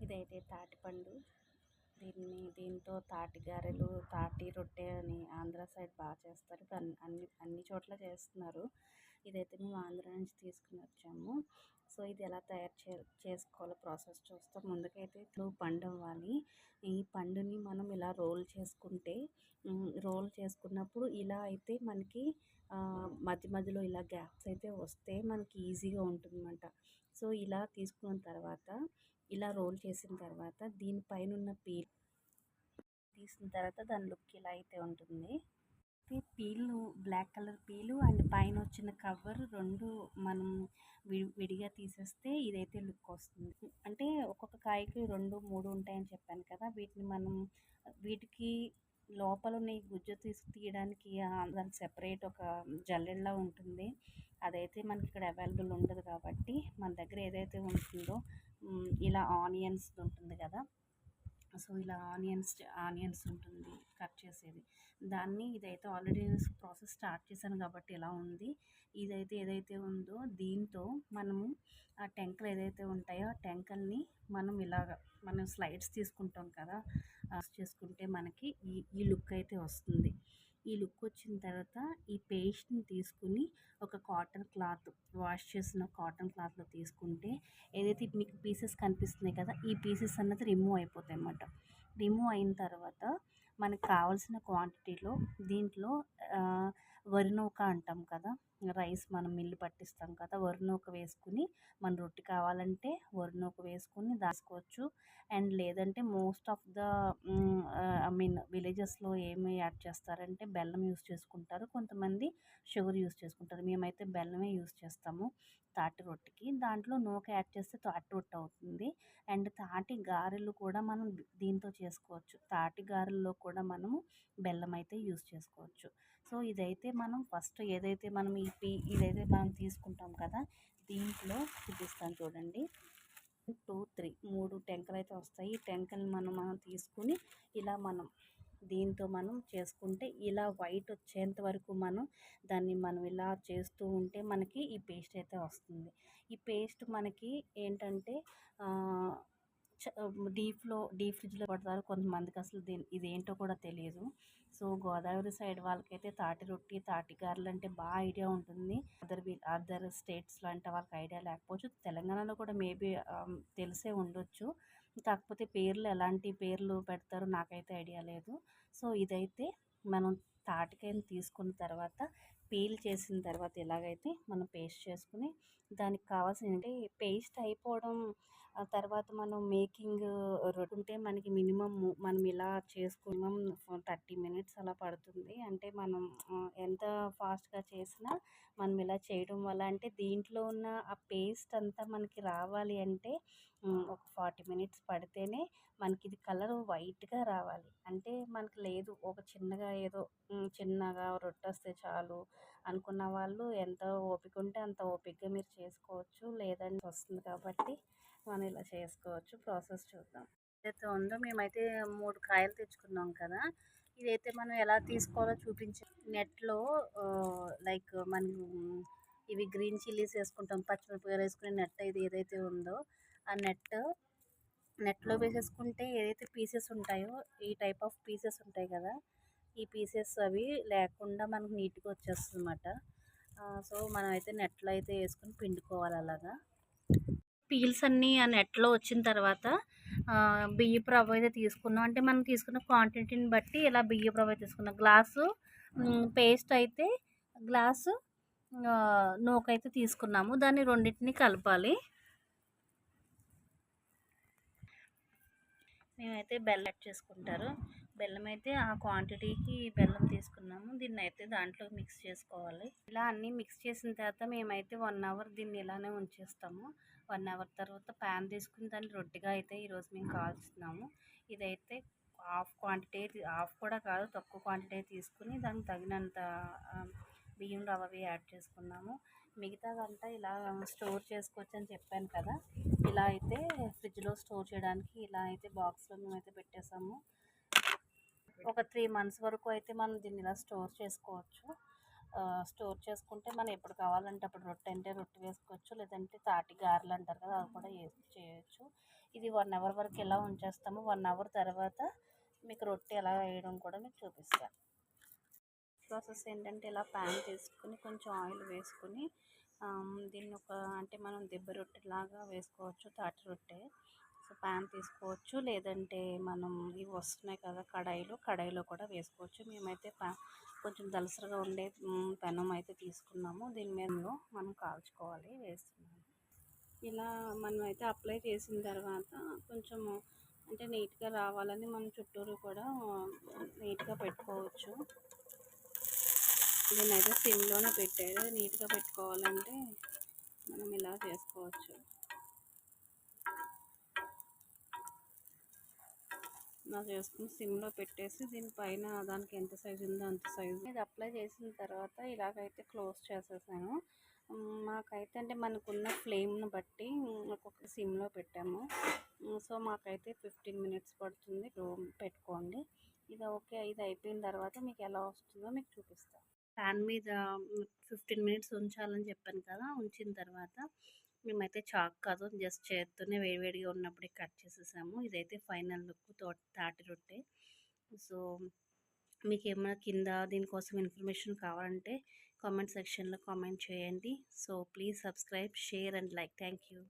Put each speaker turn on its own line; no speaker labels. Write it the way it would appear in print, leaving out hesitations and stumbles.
ఇదైతే తాటిపండు. దీంతో తాటి గారెలు, తాటి రొట్టె అని ఆంధ్ర సైడ్ బాగా చేస్తారు. అన్ని చోట్ల చేస్తున్నారు. ఇదైతే మేము ఆంధ్ర నుంచి తీసుకుని వచ్చాము. సో ఇది ఎలా తయారు చేసుకోవాలో ప్రాసెస్ చూస్తాం. ముందుకైతే పండు అవ్వాలి. ఈ పండుని మనం ఇలా రోల్ చేసుకున్నప్పుడు ఇలా అయితే మనకి మధ్య మధ్యలో ఇలా గ్యాప్స్ అయితే వస్తే మనకి ఈజీగా ఉంటుందన్నమాట. సో ఇలా తీసుకున్న తర్వాత, ఇలా రోల్ చేసిన తర్వాత దీనిపైన ఉన్న పీల్ తీసిన తర్వాత దాని లుక్ ఇలా అయితే ఉంటుంది. Peel, black colour peel and పైన వచ్చిన కవర్ రెండు మనం విడిగా తీసేస్తే ఇదైతే లుక్ వస్తుంది. అంటే ఒక్కొక్క కాయకి 2, 3 ఉంటాయని చెప్పాను కదా. వీటికి లోపల ఉన్న ఈ గుజ్జు తీయడానికి దానికి సెపరేట్ ఒక జల్లెడలా ఉంటుంది. అదైతే మనకి ఇక్కడ అవైలబుల్ ఉండదు కాబట్టి మన దగ్గర ఏదైతే ఉంటుందో ఇలా ఆనియన్స్ ఉంటుంది కదా. సో ఇలా ఆనియన్స్ ఉంటుంది కట్ చేసేది. ఇదైతే ఆల్రెడీ ప్రాసెస్ స్టార్ట్ చేశాను కాబట్టి ఇలా ఉంది. ఇదైతే ఏదైతే ఉందో దీంతో మనము ఆ టెంకలు ఏదైతే ఉంటాయో ఆ టెంకల్ని మనం స్లైడ్స్ తీసుకుంటాం కదా, చేసుకుంటే మనకి ఈ లుక్ అయితే వస్తుంది. ఈ లుక్ వచ్చిన తర్వాత ఈ పేస్ట్ని తీసుకుని ఒక కాటన్ క్లాత్, వాష్ చేసిన కాటన్ క్లాత్లో తీసుకుంటే ఏదైతే మీకు పీసెస్ కనిపిస్తున్నాయి కదా, ఈ పీసెస్ అన్నది రిమూవ్ అయిపోతాయి అన్నమాట. రిమూవ్ అయిన తర్వాత మనకు కావాల్సిన క్వాంటిటీలో దీంట్లో వరి నూక అంటాం కదా, రైస్ మనం మిల్లు పట్టిస్తాం కదా, వరి నూక వేసుకుని మన రొట్టె కావాలంటే వరి నూక వేసుకుని దాచుకోవచ్చు. అండ్ లేదంటే మోస్ట్ ఆఫ్ ద విలేజెస్లో ఏమి యాడ్ చేస్తారంటే బెల్లం యూస్ చేసుకుంటారు, కొంతమంది షుగర్ యూస్ చేసుకుంటారు. మేమైతే బెల్లమే యూస్ చేస్తాము తాటి రొట్టెకి. దాంట్లో నూక యాడ్ చేస్తే తాటి రొట్టె అవుతుంది. అండ్ తాటి గారెలు కూడా మనం దీంతో చేసుకోవచ్చు. తాటి గారెల్లో కూడా మనము బెల్లం అయితే యూస్ చేసుకోవచ్చు. సో ఇదైతే మనం ఫస్ట్ ఏదైతే మనం ఇదైతే మనం తీసుకుంటాం కదా, దీంట్లో చూపిస్తాను చూడండి. 2, 3 3 టెంకలు అయితే వస్తాయి. ఈ టెంకలు మనం తీసుకుని ఇలా దీంతో మనం చేసుకుంటే ఇలా వైట్ వచ్చేంత వరకు మనం ఇలా చేస్తూ ఉంటే మనకి ఈ పేస్ట్ అయితే వస్తుంది. ఈ పేస్ట్ మనకి ఏంటంటే డీప్ ఫ్రిడ్జ్లో పడతారు కొంతమందికి, అసలు ఇదేంటో కూడా తెలియదు. సో గోదావరి సైడ్ వాళ్ళకైతే తాటి రొట్టి, తాటి గారెలు అంటే బాగా ఐడియా ఉంటుంది. అదర్ స్టేట్స్లో అంటే వాళ్ళకి ఐడియా లేకపోవచ్చు. తెలంగాణలో కూడా మేబీ తెలిసే ఉండొచ్చు. కాకపోతే ఎలాంటి పేర్లు పెడతారో నాకైతే ఐడియా లేదు. సో ఇదైతే మనం తాటికాయని తీసుకున్న తర్వాత పీల్ చేసిన తర్వాత ఎలాగైతే మనం పేస్ట్ చేసుకుని దానికి కావాల్సిన పేస్ట్ అయిపోవడం తర్వాత మనం మేకింగ్ ఉంటే మనకి మనం ఇలా చేసుకున్నాం 30 మినిట్స్ అలా పడుతుంది. అంటే మనం ఎంత ఫాస్ట్గా చేసినా మనం ఇలా చేయడం వల్ల, అంటే దీంట్లో ఉన్న ఆ పేస్ట్ అంతా మనకి రావాలి అంటే ఒక 40 మినిట్స్ పడితేనే మనకి ఇది కలర్ వైట్గా రావాలి. అంటే మనకి లేదు ఒక చిన్నగా రొట్టె వస్తే చాలు అనుకున్న వాళ్ళు ఎంత ఓపిక ఉంటే అంత ఓపికగా మీరు చేసుకోవచ్చు. లేదంటే వస్తుంది కాబట్టి మనం ఇలా చేసుకోవచ్చు. ప్రాసెస్ చూద్దాం. ఏదైతే ఉందో మేమైతే 3 కాయలు తెచ్చుకున్నాం కదా, ఇదైతే మనం ఎలా తీసుకోవాలో నెట్లో లైక్ మనం ఇవి గ్రీన్ చిల్లీస్ వేసుకుంటాం, పచ్చిమిరపకాయలు వేసుకునే నెట్ ఇది ఏదైతే ఉందో ఆ నెట్లో వేసేసుకుంటే ఏదైతే పీసెస్ ఉంటాయో ఈ టైప్ ఆఫ్ పీసెస్ ఉంటాయి కదా, ఈ పీసెస్ అవి లేకుండా మనకు నీట్గా వచ్చేస్తుంది అన్నమాట. సో మనం అయితే నెట్లో అయితే వేసుకుని పిండుకోవాలి అలాగా. పీల్స్ అన్నీ ఆ నెట్లో వచ్చిన తర్వాత బియ్యపు రవ్వ అయితే తీసుకున్నాం. అంటే మనం తీసుకున్న క్వాంటిటీని బట్టి ఇలా బియ్యపు రవ్వ తీసుకున్నాం. గ్లాసు పేస్ట్ అయితే గ్లాసు నూకైతే తీసుకున్నాము. దాన్ని రెండింటిని కలపాలి. మేమైతే బెల్లం యాడ్ చేసుకుంటారు. బెల్లం అయితే ఆ క్వాంటిటీకి బెల్లం తీసుకున్నాము. దీన్ని అయితే దాంట్లో మిక్స్ చేసుకోవాలి. ఇలా అన్నీ మిక్స్ చేసిన తర్వాత మేమైతే 1 అవర్ దీన్ని ఇలానే ఉంచేస్తాము. 1 అవర్ తర్వాత ప్యాన్ తీసుకుని దాన్ని రొట్టెగా అయితే ఈరోజు మేము కాల్చుతున్నాము. ఇదైతే హాఫ్ కూడా కాదు, తక్కువ క్వాంటిటీ తీసుకుని దానికి తగినంత బియ్యం రవ్వవి యాడ్ చేసుకున్నాము. మిగతాదంతా ఇలా స్టోర్ చేసుకోవచ్చు అని చెప్పాను కదా, ఇలా అయితే ఫ్రిడ్జ్లో స్టోర్ చేయడానికి ఇలా అయితే బాక్స్లో మేమైతే పెట్టేసాము. ఒక 3 మంత్స్ వరకు అయితే మనం దీన్ని ఇలా స్టోర్ చేసుకోవచ్చు. స్టోర్ చేసుకుంటే మనం ఎప్పుడు కావాలంటే అప్పుడు రొట్టె అంటే రొట్టె వేసుకోవచ్చు, లేదంటే తాటి గారెలు అంటారు కదా అవి కూడా చేయొచ్చు. ఇది 1 అవర్ వరకు ఎలా ఉంచేస్తామో 1 అవర్ తర్వాత మీకు రొట్టె ఎలా వేయడం కూడా మీకు చూపిస్తాను. ప్రాసెస్ ఏంటంటే ఇలా ప్యాన్ తీసుకుని కొంచెం ఆయిల్ వేసుకుని దీన్ని ఒక అంటే మనం దెబ్బ రొట్టెలాగా వేసుకోవచ్చు, తాటి రొట్టె. సో ప్యాన్ తీసుకోవచ్చు, లేదంటే మనం ఇవి వస్తున్నాయి కదా కడాయిలో కూడా వేసుకోవచ్చు. మేమైతే కొంచెం దలసరిగా ఉండే పెనం అయితే తీసుకున్నాము. దీని మీద మనం కాల్చుకోవాలి వేస్తున్నాము. ఇలా మనం అయితే అప్లై చేసిన తర్వాత కొంచెం అంటే నీట్గా రావాలని మనం చుట్టూరు కూడా నీట్గా పెట్టుకోవచ్చు. దీన్నైతే సిమ్లోనే పెట్టారు. నీట్గా పెట్టుకోవాలంటే మనం ఇలా చేసుకోవచ్చు. ఇలా చేసుకుని సిమ్లో పెట్టేసి దీనిపైన దానికి ఎంత సైజు ఉందో అంత సైజు ఇది అప్లై చేసిన తర్వాత ఇలాగైతే క్లోజ్ చేసేసాను. మాకైతే అంటే మనకున్న ఫ్లేమ్ను బట్టి ఒక్కొక్క సిమ్లో పెట్టాము. సో మాకైతే 15 మినిట్స్ పడుతుంది. పెట్టుకోండి. ఇది ఓకే, ఇది అయిపోయిన తర్వాత మీకు ఎలా వస్తుందో మీకు చూపిస్తాను. ప్యాన్ మీద 15 మినిట్స్ ఉంచాలని చెప్పాను కదా, ఉంచిన తర్వాత మేమైతే చాక్ కాదు జస్ట్ చేత్తోనే వేడివేడిగా ఉన్నప్పుడే కట్ చేసేసాము. ఇదైతే ఫైనల్ లుక్ తాటి రొట్టె. సో మీకు ఏమైనా కింద దీనికోసం ఇన్ఫర్మేషన్ కావాలంటే కామెంట్ సెక్షన్లో కామెంట్ చేయండి. So please subscribe, share and like. Thank you.